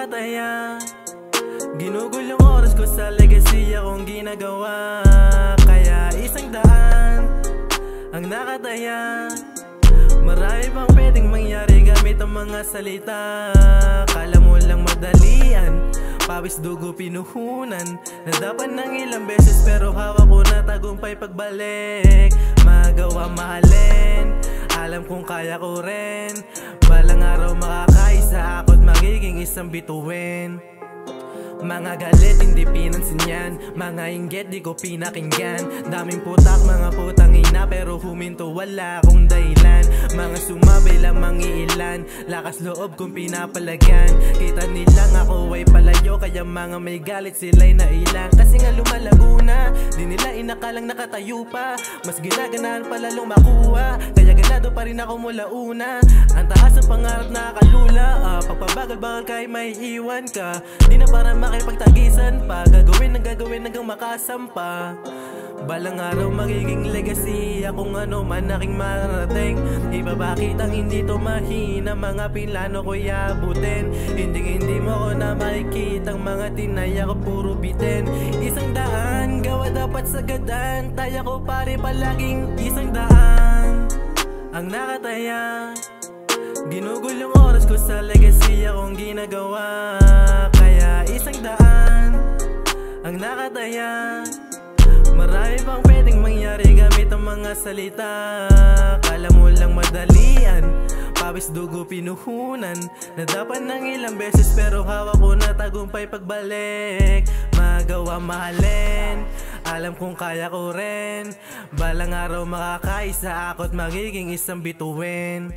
nakataya. Ginugol yung oras ko sa legacy akong ginagawa. Kaya 100 ang nakataya. Marami pang pwedeng mangyari gamit ang mga salita. Kala mo lang madalian, pawis dugo pinuhunan. Nadapan ng ilang beses pero hawak ko na tagumpay pagbalik. Magawa mahalin, alam kong kaya ko rin. Balang araw makakaisa ako't magiging isang bituin. Mga galit hindi pinansin yan, mga inggit di ko pinakinggan. Daming putak mga putang ina pero huminto wala akong dahilan. Mga sumabay lamang iilan, lakas loob kong pinapalagyan. Kita nilang ako ay palayo kaya mga may galit sila'y nailang. Kasi nga lumalago na, di nila inakalang nakatayo pa. Mas ginaganahan pa lalong makuha, kaya ganado pa rin ako mula una. Ang taas ng pangarap nakalula, pagpabagal-bagal kahit may iwan ka. Di na para makipagtagisan pa, gagawin hanggang makasampa. Balang araw magiging legacy akong ano man aking mararating. Iba bakit ang hindi to mahina, mga pinlano ko'y abutin. Hindi mo ko na makikita ang mga tinaya ko puro bitin. 100 gawa dapat sagadan, taya ko pare palaging 100 ang nakataya. Ginugol yung oras ko sa legacy akong ginagawa. Kaya 100 ang nakataya. Marami pang pwedeng mangyari gamit ang mga salita. Kala mo lang madalian, pawis dugo pinuhunan. Nadapan ng ilang beses pero hawak ko na tagumpay pagbalik. Magawa mahalin, alam kong kaya ko rin. Balang araw makakaisa ako't magiging isang bituin.